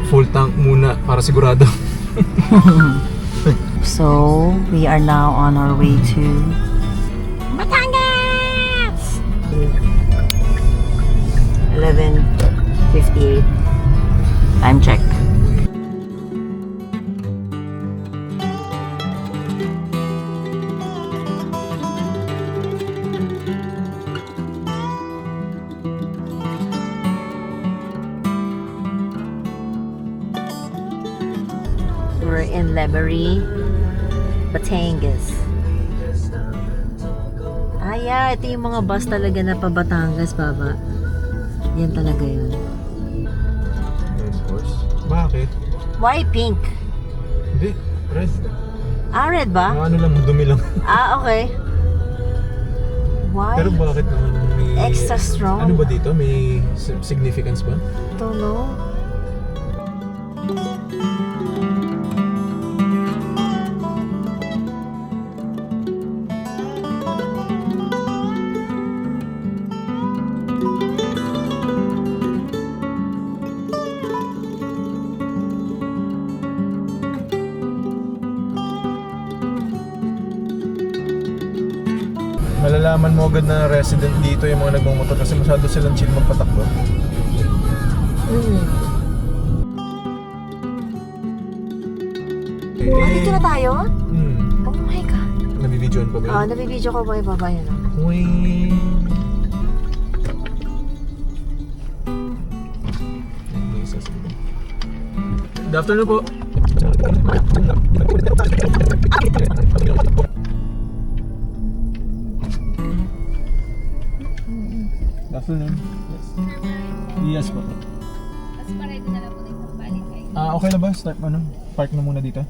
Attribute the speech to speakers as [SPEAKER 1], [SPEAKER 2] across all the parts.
[SPEAKER 1] Full tank muna para sigurado.
[SPEAKER 2] So, we are now on our way to Batangas! 11:58. Time check. We're in Lemery, Batangas. Yeah, ito yung mga bus talaga na pa Batangas, baba. Yan talaga yun.
[SPEAKER 1] Of course. Bakit?
[SPEAKER 2] Why pink?
[SPEAKER 1] Hindi, red.
[SPEAKER 2] Red ba?
[SPEAKER 1] Ano lang, dumi lang.
[SPEAKER 2] Okay. Why?
[SPEAKER 1] Pero bakit naman may...
[SPEAKER 2] Extra strong?
[SPEAKER 1] Ano ba dito? May significance ba?
[SPEAKER 2] Don't know.
[SPEAKER 1] Malalaman mo agad na resident dito yung mga nagmamotor kasi masyado silang chill magpatakbo.
[SPEAKER 2] Dito na tayo? Oh my God.
[SPEAKER 1] Nabibidyoan pa ba yun?
[SPEAKER 2] Nabibidyo ko ba yung baba yun?
[SPEAKER 1] Uy. Good afternoon po. Good afternoon. Yes po.
[SPEAKER 3] Mas pareho na lang po dito balik kayo.
[SPEAKER 1] Okay na ba? Start park na muna dito.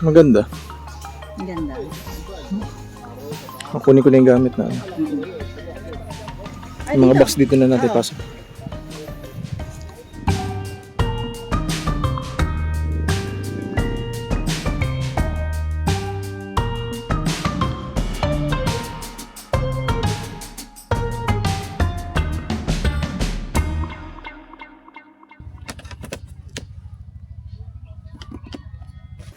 [SPEAKER 1] Maganda.
[SPEAKER 2] Ang ganda.
[SPEAKER 1] Kunin ko na yung gamit na.
[SPEAKER 2] Ay,
[SPEAKER 1] Yung mga
[SPEAKER 2] dito.
[SPEAKER 1] box dito na natin pasok.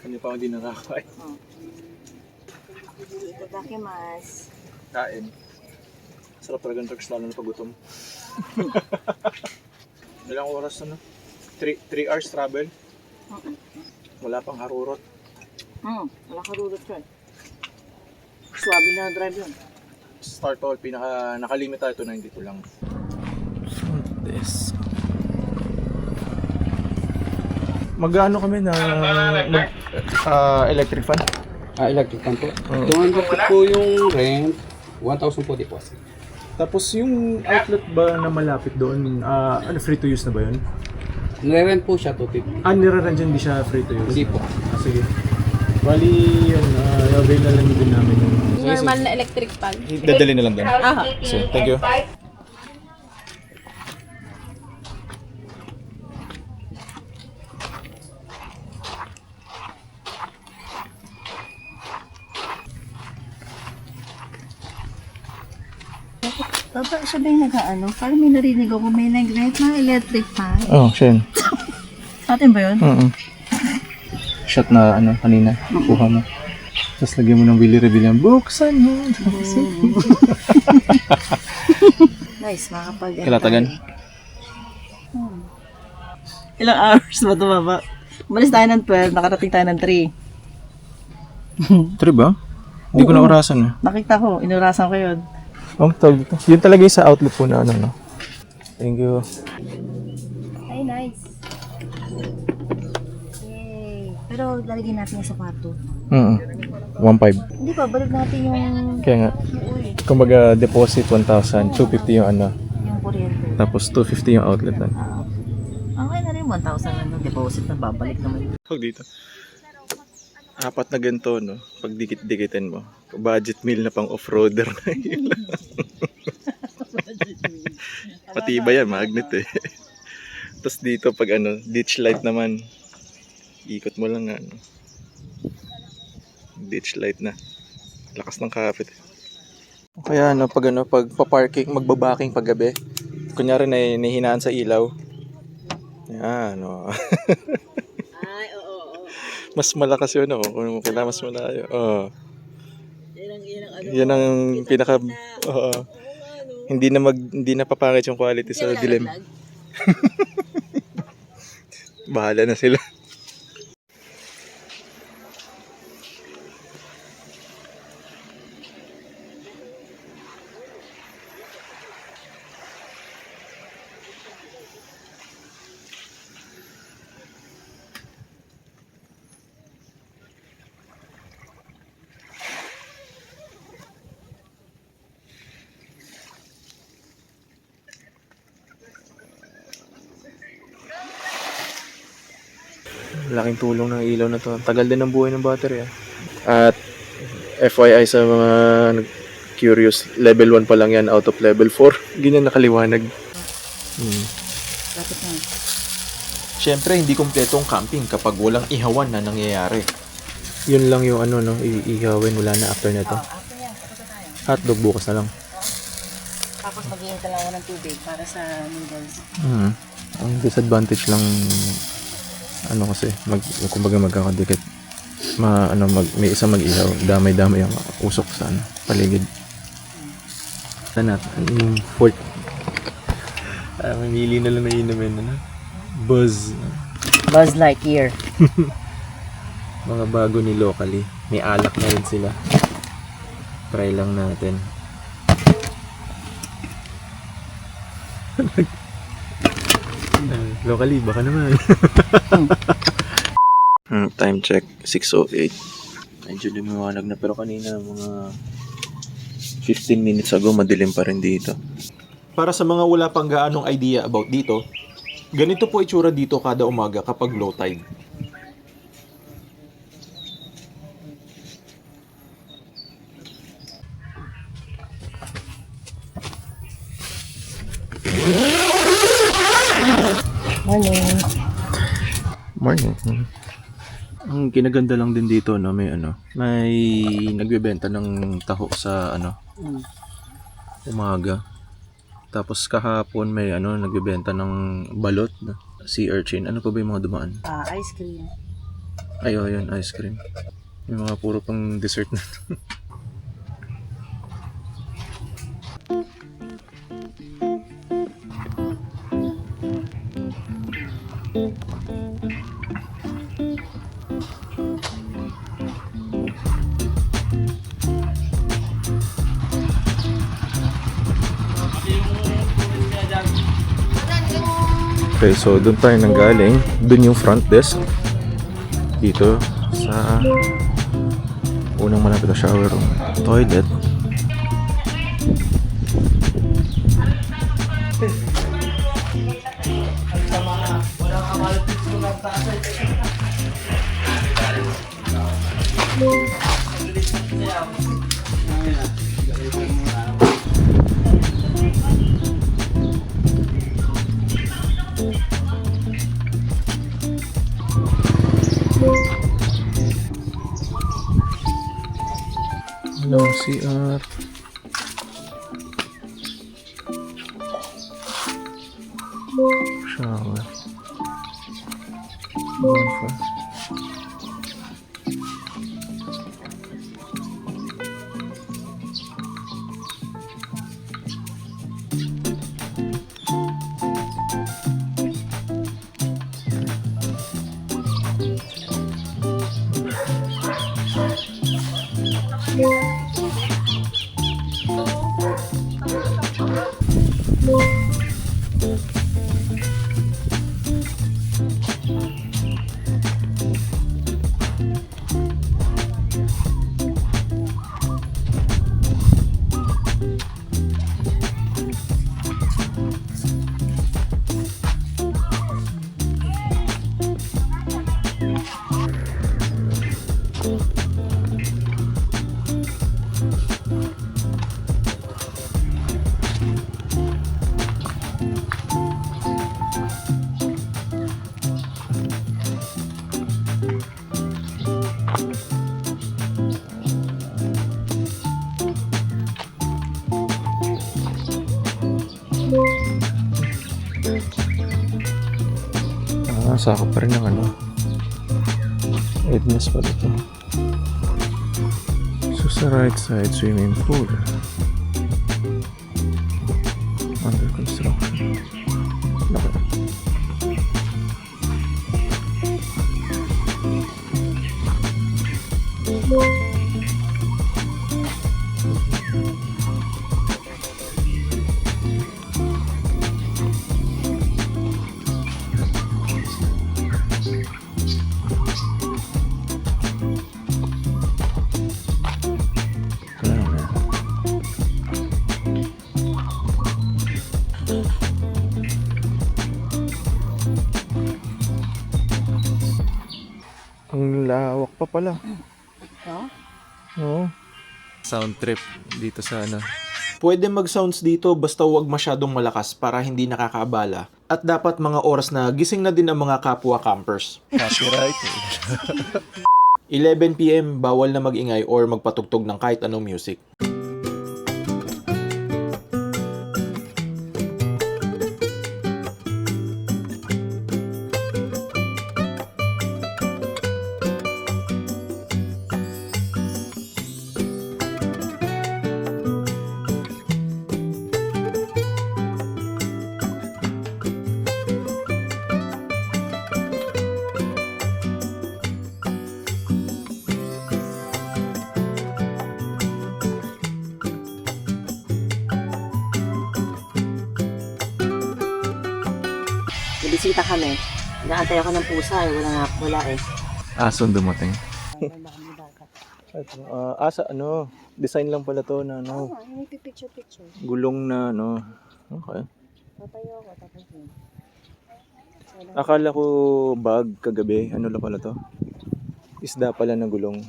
[SPEAKER 1] Hindi pa ako hindi nakakain.
[SPEAKER 2] Itadakimasu.
[SPEAKER 1] Kain. Sarap talaga ng drugs lalo na pagutom. Ilang oras na no? 3 hours travel? Wala pang harurot.
[SPEAKER 2] Wala ka rulot ko eh. Swabe na drive yun.
[SPEAKER 1] Start all, nakalimit tayo 292 lang. This. Magano kami na electric fan?
[SPEAKER 4] Electric fan po. 200 po yung rent, 1,000 po deposit.
[SPEAKER 1] Tapos yung outlet ba na malapit doon, free to use na ba yun?
[SPEAKER 4] Nire-rent po siya 250.
[SPEAKER 1] Nire-rent dyan, hindi siya free to use?
[SPEAKER 4] Hindi po.
[SPEAKER 1] Sige. Bali, yun, avail na lang din namin yung...
[SPEAKER 3] Normal na electric fan.
[SPEAKER 1] Dadali na lang din. So, thank you.
[SPEAKER 2] Baba, siya ba yung nag-ano? Parang may narinig ako, may nag-rent na electric fan.
[SPEAKER 1] Oh, Shen.
[SPEAKER 2] Atin ba yun?
[SPEAKER 1] Shot na kanina. Kuha mo. Tapos lagyan mo ng bili-rebili. Buksan mo.
[SPEAKER 2] Nice, makapag-
[SPEAKER 1] Kilatagan.
[SPEAKER 2] Ilang hours ba ito, baba? Umalis tayo ng 12, nakarating tayo ng 3.
[SPEAKER 1] Trip ba? Hindi ko na orasan eh.
[SPEAKER 2] Nakita ko, inurasan ko yun.
[SPEAKER 1] Oh, tawag dito. Yun talaga yung sa outlet po na no? Thank you.
[SPEAKER 3] Ay, nice.
[SPEAKER 2] Yay! Pero lalagyan natin yan sa kwarto.
[SPEAKER 1] 1.5.
[SPEAKER 2] Hindi pa, balik natin yung
[SPEAKER 1] Kaya nga. Kumbaga deposit 1,000, 250 yung
[SPEAKER 2] yung kuryente.
[SPEAKER 1] tapos 250 yung outlet na.
[SPEAKER 2] Okay na rin, 1,000 na deposit na babalik naman.
[SPEAKER 1] Tawag dito. 4 na ganito, no? Pag dikit-dikitin mo. Budget meal na pang off-roader na yun. Pati iba yan, magnet eh. Tapos dito pag ditch light naman. Ikot mo lang ditch light na. Lakas ng kapit. Kaya pag pa-parking, magbabaking pag gabi. Kunyari nahihinaan sa ilaw. Yan,
[SPEAKER 2] Ay, oo.
[SPEAKER 1] mas malakas yun, kung kailangan mas malayo. Yan ang pinaka hindi na papangit yung quality sa dilim. Bahala na sila. Laking tulong ng ilaw na to. Tagal din ng buhay ng battery. At FYI sa mga curious, level 1 pa lang yan out of level 4. Ganyan nakaliwanag.
[SPEAKER 2] Lapit na.
[SPEAKER 1] Siyempre, hindi kompletong camping kapag walang ihawan na nangyayari. Yun lang yung iihawin. Wala na after nito.
[SPEAKER 2] After yan, tapos na tayo.
[SPEAKER 1] Hotdog bukas na lang.
[SPEAKER 2] Tapos mag-iinta lang ako ng tubig para sa noodles.
[SPEAKER 1] Ang disadvantage lang kasi kumbaga magkakadikit. May isang mag-ihaw, damay-damay ang usok sa paligid. Yung fourth. Mamili na lang na inumin Buzz.
[SPEAKER 2] Buzz Lightyear.
[SPEAKER 1] Mga bago ni locally. May alak na rin sila. Try lang natin. Locally, baka naman. Time check, 6:08. Medyo lumiwanag na pero kanina mga 15 minutes ago madilim pa rin dito. Para sa mga wala pang gaanong idea about dito, ganito po itsura dito kada umaga kapag low tide.
[SPEAKER 2] Morning.
[SPEAKER 1] Morning. Ang kinaganda lang din dito, no, may nagbebenta ng taho sa umaga. Tapos kahapon may nagbebenta ng balot, no, sea urchin. Ano pa ba yung mga dumaan?
[SPEAKER 2] Ice cream.
[SPEAKER 1] Ay, oh, yun, ice cream. May mga puro pang dessert na. Okay, so doon tayo nanggaling. Doon yung front desk. Dito sa unang malapit na shower room. Toilet. Hello, CR. Shower. Bonfire. Sakop pa rin ng Ednes pala ito. So sa right side, swimming pool. Under construction. Okay. Ang lawak pa pala. Oo. Sound trip dito sa Pwede mag-sounds dito basta huwag masyadong malakas para hindi nakakaabala. At dapat mga oras na gising na din ang mga kapwa campers. Copyright. 11 PM bawal na mag-ingay or magpatugtog ng kahit anong music.
[SPEAKER 2] Bisita kami. Inaantay ako ng pusa eh. Wala eh.
[SPEAKER 1] Ason dumating. Ito, asa design lang pala to na
[SPEAKER 2] May picture.
[SPEAKER 1] gulong na Okay.
[SPEAKER 2] Tatayo ako tapos yun.
[SPEAKER 1] Akala ko bag kagabi. Ano lang pala to? Isda pala na gulong.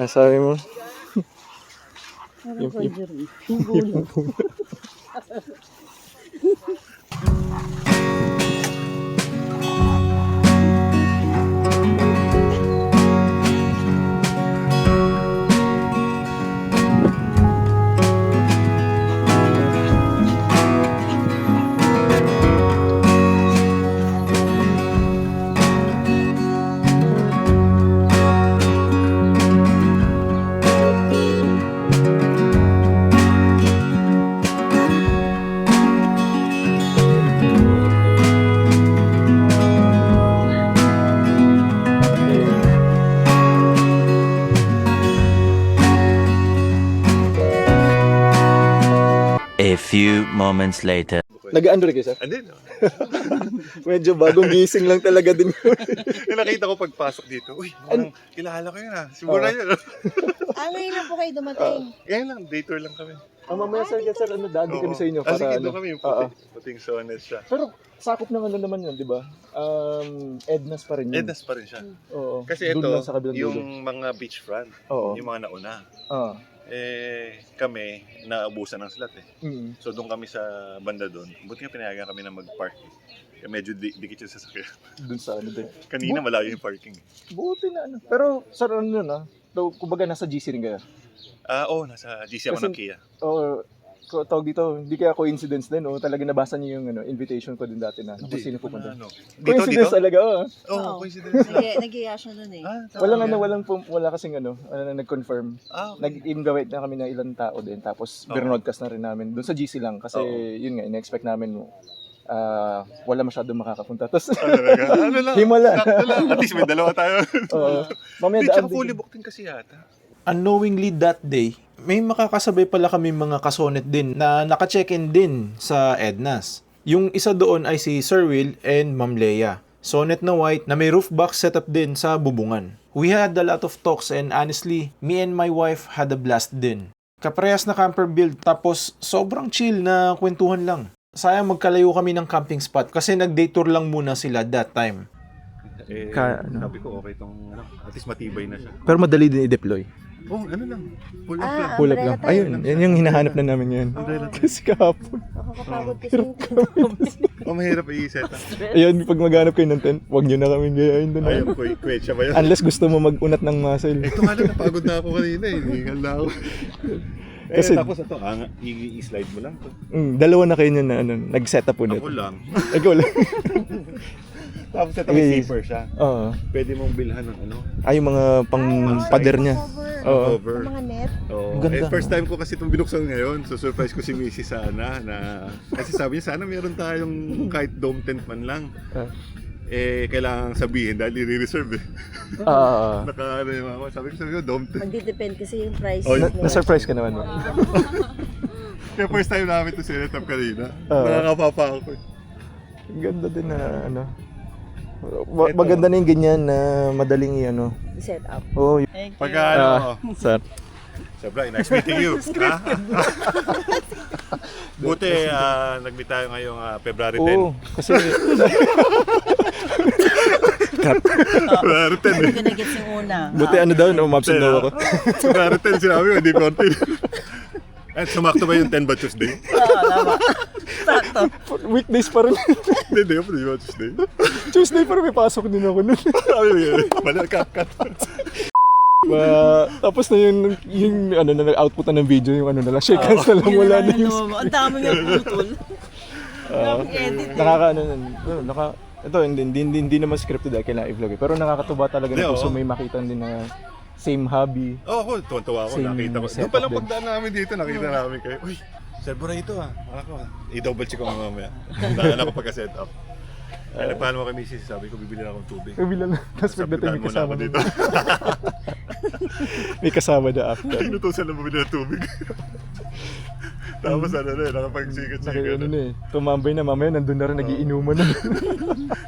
[SPEAKER 1] Sabi mo?
[SPEAKER 2] Yung gulong.
[SPEAKER 5] A few moments later.
[SPEAKER 1] Nag-ano rin kayo, sir?
[SPEAKER 6] Andun.
[SPEAKER 1] Medyo bagong gising lang talaga din.
[SPEAKER 6] Nakita ko pagpasok dito. Uy, parang kilala ko yun ah. Siguro yun.
[SPEAKER 3] Ngayon lang po kayo dumating.
[SPEAKER 6] Ngayon lang, day tour lang kami.
[SPEAKER 1] Mamaya sir, dagi kami sa inyo.
[SPEAKER 6] Sige, doon kami yung puting sonet siya.
[SPEAKER 1] Pero sakop ng ano naman yun, di ba? Ednas pa rin yun.
[SPEAKER 6] Ednas pa rin siya.
[SPEAKER 1] Oo.
[SPEAKER 6] Kasi ito,
[SPEAKER 1] Doon lang sa kabilang dulo.
[SPEAKER 6] yung mga beachfront,
[SPEAKER 1] Oo.
[SPEAKER 6] yung mga nauna. Kami, naubusan ng slot eh. So doon kami sa banda doon. Buti nga pinayagan kami na mag-park. Kaya medyo dikit yung sasakyan.
[SPEAKER 1] Doon sa ano din.
[SPEAKER 6] Kanina malayo yung parking.
[SPEAKER 1] Buti na ano. Pero sir, ano yun ah? Kumbaga nasa GC rin kayo.
[SPEAKER 6] Oo, nasa GC ako ng Kia.
[SPEAKER 1] Oo. Tawag dito, hindi kaya coincidence din, oh. Talaga nabasa niyo yung invitation ko din dati na kung sino pupunta. Coincidence talaga, oh.
[SPEAKER 6] Oo, coincidence.
[SPEAKER 2] Nag-iya siya nun eh.
[SPEAKER 1] Wala kasing nag-confirm.
[SPEAKER 6] Okay.
[SPEAKER 1] Nag-invite na kami na ilang tao din, tapos binroadcast na rin namin. Doon sa GC lang, kasi yun nga, ina-expect namin wala masyadong makakapunta. Tapos,
[SPEAKER 6] Ano lang?
[SPEAKER 1] himala.
[SPEAKER 6] Sakto lang. At least may dalawa tayo.
[SPEAKER 1] Mamaya
[SPEAKER 6] Tsaka
[SPEAKER 1] daan
[SPEAKER 6] fully
[SPEAKER 1] din.
[SPEAKER 6] booked din kasi yata.
[SPEAKER 1] Unknowingly that day, may makakasabay pala kami mga kasonet din na naka-check-in din sa Ednas. Yung isa doon ay si Sir Will and Ma'am Leia. Sonet na white na may roof box setup din sa bubungan. We had a lot of talks and honestly, me and my wife had a blast din. Kaparehas na camper build tapos sobrang chill na kwentuhan lang. Sayang magkalayo kami ng camping spot kasi nag-day tour lang muna sila that time.
[SPEAKER 6] Sabi ko okay tong at least matibay na siya.
[SPEAKER 1] Pero madali din i-deploy.
[SPEAKER 6] Ano lang. Pull up lang.
[SPEAKER 1] Pull up lang. Ayun, yan yung hinahanap na namin ngayon. Kasi kahapon.
[SPEAKER 3] Nakakapagod kasi.
[SPEAKER 6] Mahirap i-set up.
[SPEAKER 1] Ayun, pag maghanap kayo ng tent, huwag nyo na kami gayahin doon.
[SPEAKER 6] Ayun, kwetsa ba yun?
[SPEAKER 1] Unless gusto mo mag-unat ng muscle.
[SPEAKER 6] Ito nga lang, napagod na ako kanina eh. Hingal na ako.
[SPEAKER 1] Kasi-
[SPEAKER 6] Tapos ito, i-slide mo lang to.
[SPEAKER 1] Dalawa na kayo niyan na nag-set up ulit.
[SPEAKER 6] Ako lang.
[SPEAKER 1] Ikaw lang.
[SPEAKER 6] Tapos ito may zipper siya.
[SPEAKER 1] Oo.
[SPEAKER 6] Pwede mong bilhan ng ano.
[SPEAKER 1] Ay, yung mga pang pader niya. Oo.
[SPEAKER 6] Cover.
[SPEAKER 3] Mga net.
[SPEAKER 6] Oo.
[SPEAKER 1] Ganda.
[SPEAKER 6] First time ko kasi itong binuksan ngayon. So surprise ko si Missy sana na kasi sabi niya sana meron tayong kahit dome tent man lang. Kailangan sabihin dahil i-reserve eh. Naka ano yung ako. Sabi ko dome tent.
[SPEAKER 2] Magdidepend kasi yung price.
[SPEAKER 6] Oh,
[SPEAKER 1] Na-surprise ka naman.
[SPEAKER 6] Kaya first time namin ito sinet up kanina. Nakakapapa ako.
[SPEAKER 1] Ang ganda din na ano. Maganda na yung ganyan na madaling i-ano.
[SPEAKER 2] Set up.
[SPEAKER 1] Oo.
[SPEAKER 6] Pagka ano,
[SPEAKER 1] Sir.
[SPEAKER 6] Sobra, nice meeting you. Buti, nag-meet tayo ngayong February 10.
[SPEAKER 1] Oo. Kasi
[SPEAKER 6] February 10 eh.
[SPEAKER 2] Hindi ko na-gets yung una.
[SPEAKER 1] buti ano daw, umabsent daw ako.
[SPEAKER 6] February 10 sinabi ko, hindi 14. At sumakto ba yung 10 ba Tuesday?
[SPEAKER 2] Oo, tama. Sakto.
[SPEAKER 1] Weekdays pa rin.
[SPEAKER 6] Hindi ba Tuesday?
[SPEAKER 1] Tuesday pa rin may pasok din ako nun.
[SPEAKER 6] Mali, cut.
[SPEAKER 1] Tapos na yung ano na nag-output na ng video yung ano na lang, shake hands na lang, wala na yung
[SPEAKER 2] Ang dami nga putol. Edit.
[SPEAKER 1] ito hindi naman scripted dahil kailangan i-vlog eh. Pero nakakatuwa talaga na so may makita din na same hobby.
[SPEAKER 6] Oo, tuwan-tuwa ako.
[SPEAKER 1] Same
[SPEAKER 6] Nakita ko.
[SPEAKER 1] setup
[SPEAKER 6] Doon palang
[SPEAKER 1] din.
[SPEAKER 6] pagdaan namin dito, nakita namin kayo. Uy, servo na ito Ako i-double check ko mamaya. Dahil ako pagka-set up. Kaya nagpahan mo kay Mrs. Sabi ko, bibili na akong tubig.
[SPEAKER 1] Kabilan lang. Tapos pagdating may
[SPEAKER 6] Sabitan mo na
[SPEAKER 1] kasama
[SPEAKER 6] ako
[SPEAKER 1] na.
[SPEAKER 6] dito.
[SPEAKER 1] May kasama na after.
[SPEAKER 6] Inutusan na bumili ng tubig. Tapos nakapagsikat-sikat.
[SPEAKER 1] Ano na eh. Tumambay na mamaya, nandun na rin nagiinuman na.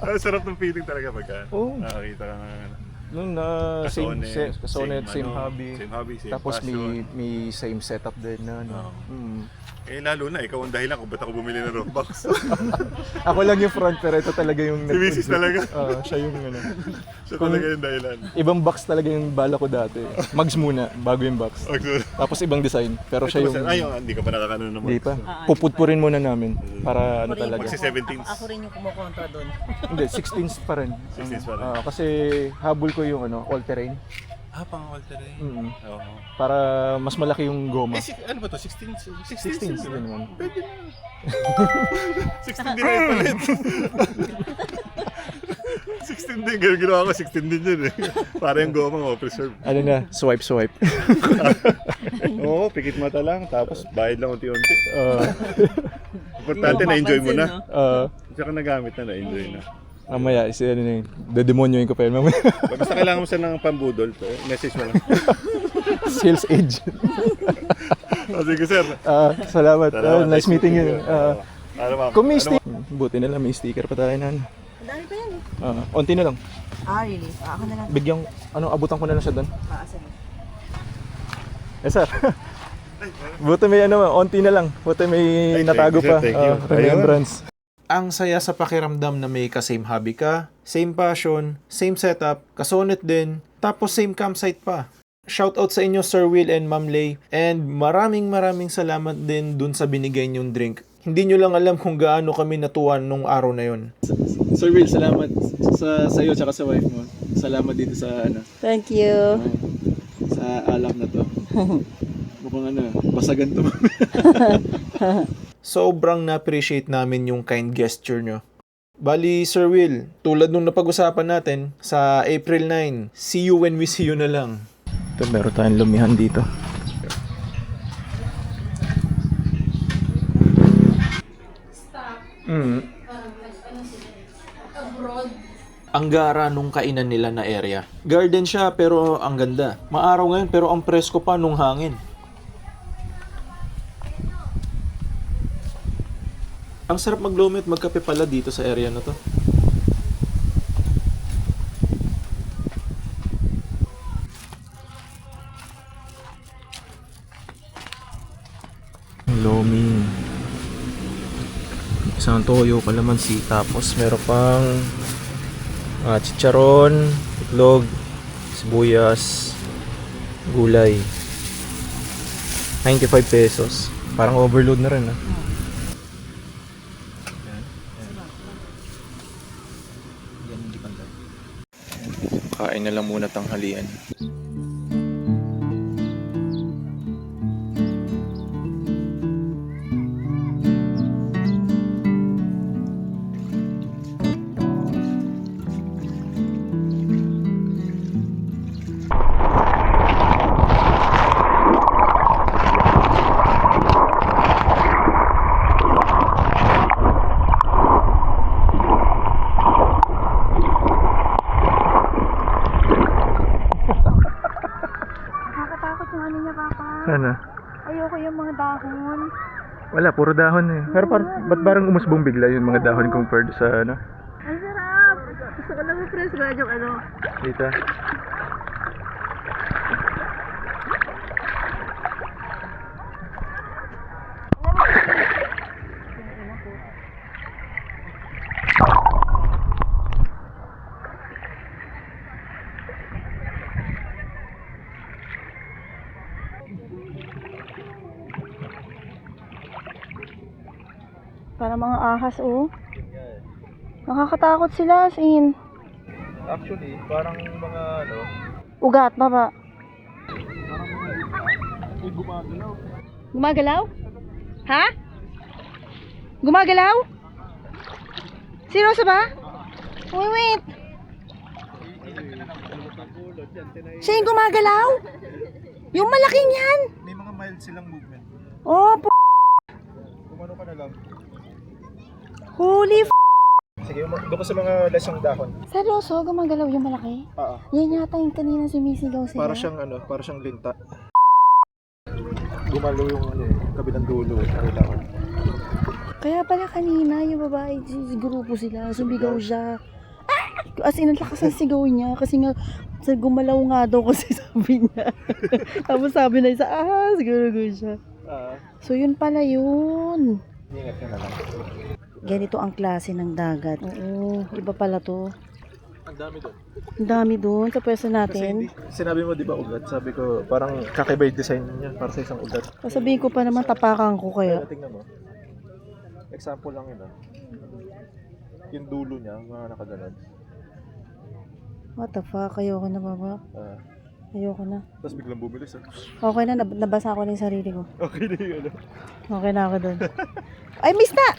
[SPEAKER 6] Ang sarap ng feeling talaga pagka
[SPEAKER 1] Oo.
[SPEAKER 6] nakakita ka ng
[SPEAKER 1] Nung kasonet, same hobby.
[SPEAKER 6] Same hobby, same
[SPEAKER 1] Tapos
[SPEAKER 6] passion.
[SPEAKER 1] may same setup din na ano.
[SPEAKER 6] Lalo na, ikaw ang dahilan kung ba't ako bumili ng Rockbox.
[SPEAKER 1] Ako lang yung front pero ito talaga yung
[SPEAKER 6] Si Mrs. talaga.
[SPEAKER 1] siya yung ano.
[SPEAKER 6] Siya talaga yung dahilan.
[SPEAKER 1] Ibang box talaga yung bala ko dati. Mags muna, bago yung box. Tapos ibang design, pero siya yung...
[SPEAKER 6] Hindi ka pa nakakanon naman.
[SPEAKER 1] Hindi pa. Puputpurin muna namin para ano talaga.
[SPEAKER 6] Magsi-17s.
[SPEAKER 2] Ako rin yung kumukontra doon.
[SPEAKER 1] Hindi, 16s pa rin.
[SPEAKER 6] 16s pa rin.
[SPEAKER 1] Kasi habol ko yung all-terrain.
[SPEAKER 6] Pang all-terrain. Oo.
[SPEAKER 1] Para mas malaki yung goma.
[SPEAKER 6] Ano ba to? 16s?
[SPEAKER 1] 16s din naman.
[SPEAKER 6] Pwede na. 16 din na yung palit. 16 din. Ginawa ko 16 din yun eh. Para yung goma mo, preserve.
[SPEAKER 1] Ano na, swipe.
[SPEAKER 6] Oo, pikit mata lang. Tapos bayad lang unti-unti. Importante na-enjoy mo na. Tsaka nagamit na, na-enjoy na.
[SPEAKER 1] Mamaya, dedemonyoin ko pa yun mamaya.
[SPEAKER 6] Basta kailangan mo siya ng pambudol. Message mo lang.
[SPEAKER 1] Sales agent.
[SPEAKER 6] Sige, sir.
[SPEAKER 1] Salamat.
[SPEAKER 6] Salamat.
[SPEAKER 1] Nice meeting you.
[SPEAKER 6] Ano, ma'am?
[SPEAKER 1] Kung may sticker, buti na lang may sticker pa tayo na.
[SPEAKER 3] Ang dami pa yan eh.
[SPEAKER 1] Onti na lang.
[SPEAKER 3] Really? Ako na lang.
[SPEAKER 1] Bigyan, abutan ko na lang siya doon.
[SPEAKER 3] Sige.
[SPEAKER 1] Yes, sir. Buti may onti na lang. Buti may natago
[SPEAKER 6] thank you,
[SPEAKER 1] pa.
[SPEAKER 6] sir. Thank you.
[SPEAKER 1] Remembrance. Ang saya sa pakiramdam na may ka-same hobby ka, same passion, same setup, kasonit din, tapos same campsite pa. Shoutout sa inyo Sir Will and Ma'am Lay, and maraming salamat din dun sa binigay niyong drink. Hindi nyo lang alam kung gaano kami natuwan nung araw na yon.
[SPEAKER 7] Sir Will, salamat sa iyo at sa wife mo. Salamat dito sa
[SPEAKER 3] Thank you.
[SPEAKER 7] sa alak na to. Mukhang basagan to.
[SPEAKER 1] Sobrang na-appreciate namin yung kind gesture nyo. Bali, Sir Will, tulad nung napag-usapan natin, sa April 9, see you when we see you na lang. Ito, meron tayong lumihan dito. Ang gara nung kainan nila na area. Garden siya pero ang ganda. Maaraw ngayon pero ang presko pa nung hangin. Ang sarap maglumit, magkape pala dito sa area na to. Lomi. Isang toyo, kalamansi, tapos meron pang chicharon, itlog, sibuyas, gulay. 95 pesos. Parang overload na rin, Kain na lang muna tanghalian.
[SPEAKER 3] Nakakatakot yung ano niya, Papa.
[SPEAKER 1] Ano?
[SPEAKER 3] Ayoko yung mga dahon.
[SPEAKER 1] Wala, puro dahon eh. Pero ba't parang umusbong bigla yung mga dahon compared sa
[SPEAKER 3] Ang sarap! Gusto ko lang i-press ko yung
[SPEAKER 1] dito?
[SPEAKER 3] Para mga ahas, oh. Nakakatakot sila, as in.
[SPEAKER 1] Actually, parang mga
[SPEAKER 3] Ugat, Papa. Gumagalaw? Ha? Gumagalaw? Seryoso ba? Wait. Siya yung gumagalaw? Yung malaking yan?
[SPEAKER 1] may mga mild silang movement.
[SPEAKER 3] Oh,
[SPEAKER 1] Kumano ka na lang.
[SPEAKER 3] holy
[SPEAKER 1] Sige, doon ka sa mga lesong dahon.
[SPEAKER 3] Seryoso, gumagalaw yung malaki?
[SPEAKER 1] Oo.
[SPEAKER 3] Yan yata yung kanina sumisigaw sila.
[SPEAKER 1] Para siyang linta. Gumalo yung kabilang dulo.
[SPEAKER 3] Kaya pala kanina yung babae, grupo sila, sumigaw siya. Ah! As in, ang lakas ng sigaw niya kasi nga, gumalaw nga daw kasi sabi niya. Tapos sabi na isa, siguro siya. So yun pala yun.
[SPEAKER 1] Ingat ka na lang.
[SPEAKER 3] Ganito ang klase ng dagat. Oo, iba pala to.
[SPEAKER 1] Ang dami doon.
[SPEAKER 3] Ang dami doon sa pwesto natin.
[SPEAKER 1] Sinabi mo di ba ugat? Sabi ko parang kakaiba yung design niya para sa isang ugat.
[SPEAKER 3] Sasabihin ko pa naman tapakan ko kaya.
[SPEAKER 1] Tingnan mo. Example lang yun Yung dulo niya, mga nakaganon.
[SPEAKER 3] What the fuck? Ayoko na, Baba. Ayoko na.
[SPEAKER 1] Tapos biglang bumilis
[SPEAKER 3] Okay na, nabasa ko na yung sarili ko.
[SPEAKER 1] Okay na yun.
[SPEAKER 3] Okay na ako doon. Ay, miss na!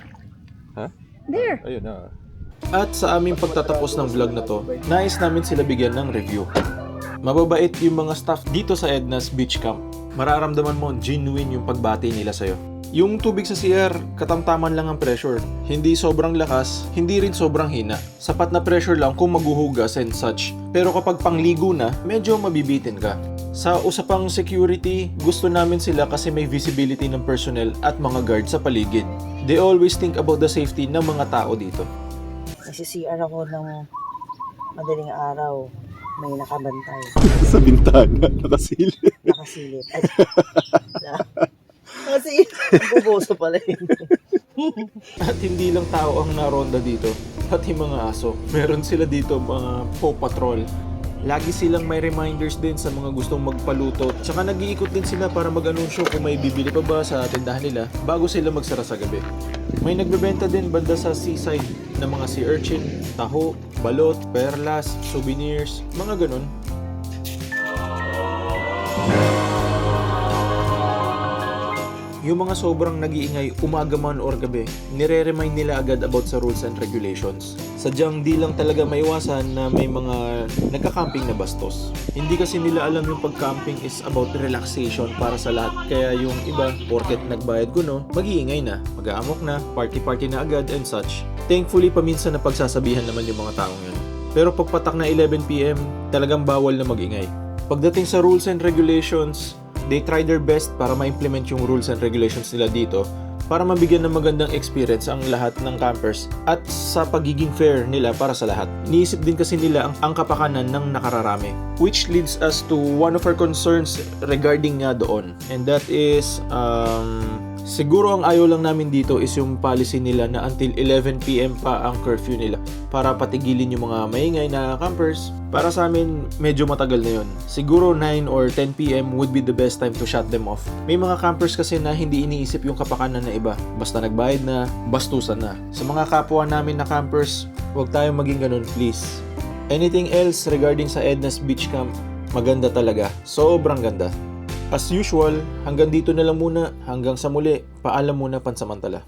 [SPEAKER 1] Ha?
[SPEAKER 3] There!
[SPEAKER 1] Ayun na. At sa aming pagtatapos ng vlog na to, nais namin sila bigyan ng review. Mababait yung mga staff dito sa Edna's Beach Camp. Mararamdaman mo genuine yung pagbati nila sa'yo. Yung tubig sa CR, katamtaman lang ang pressure. Hindi sobrang lakas, hindi rin sobrang hina. Sapat na pressure lang kung maghuhugas and such. Pero kapag pangligo na, medyo mabibitin ka. Sa usapang security, gusto namin sila kasi may visibility ng personnel at mga guard sa paligid. They always think about the safety ng mga tao dito.
[SPEAKER 3] Nagsi-CR ako ng madaling araw. May nakabantay.
[SPEAKER 7] Sa bintana, nakasilip.
[SPEAKER 3] Nakasilip. Kasi, buboso pala yun.
[SPEAKER 1] At hindi lang tao ang naronda dito, pati mga aso. Meron sila dito mga paw patrol. Lagi silang may reminders din sa mga gustong magpaluto. Tsaka nag-iikot din sila para mag-anunsyo kung may bibili pa ba sa tindahan nila bago sila magsara sa gabi. May nagbebenta din banda sa seaside ng mga sea urchin, taho, balot, perlas, souvenirs, mga ganun. Yung mga sobrang nag-iingay umaga man or gabi, nire-remind nila agad about sa rules and regulations. Sadyang di lang talaga maiwasan na may mga nagka-camping na bastos. Hindi kasi nila alam yung pag-camping is about relaxation para sa lahat. Kaya yung iba, porket nagbayad kuno, mag-iingay na, mag-aamok na, party-party na agad and such. Thankfully, paminsan na pagsasabihan naman yung mga taong yun. Pero pagpatak na 11 PM, talagang bawal na mag-ingay. Pagdating sa rules and regulations, they try their best para ma-implement yung rules and regulations nila dito para mabigyan ng magandang experience ang lahat ng campers at sa pagiging fair nila para sa lahat. Iniisip din kasi nila ang kapakanan ng nakararami. Which leads us to one of our concerns regarding nga doon. And that is, siguro ang ayaw lang namin dito is yung policy nila na until 11 PM pa ang curfew nila para patigilin yung mga maingay na campers. Para sa amin, medyo matagal na yun. Siguro 9 or 10 PM would be the best time to shut them off. May mga campers kasi na hindi iniisip yung kapakanan na iba. Basta nagbayad na, bastusan na. Sa mga kapwa namin na campers, huwag tayong maging ganun, please. Anything else regarding sa Edna's Beach Camp, maganda talaga. Sobrang ganda. As usual, hanggang dito na lang muna. Hanggang sa muli, paalam muna pansamantala.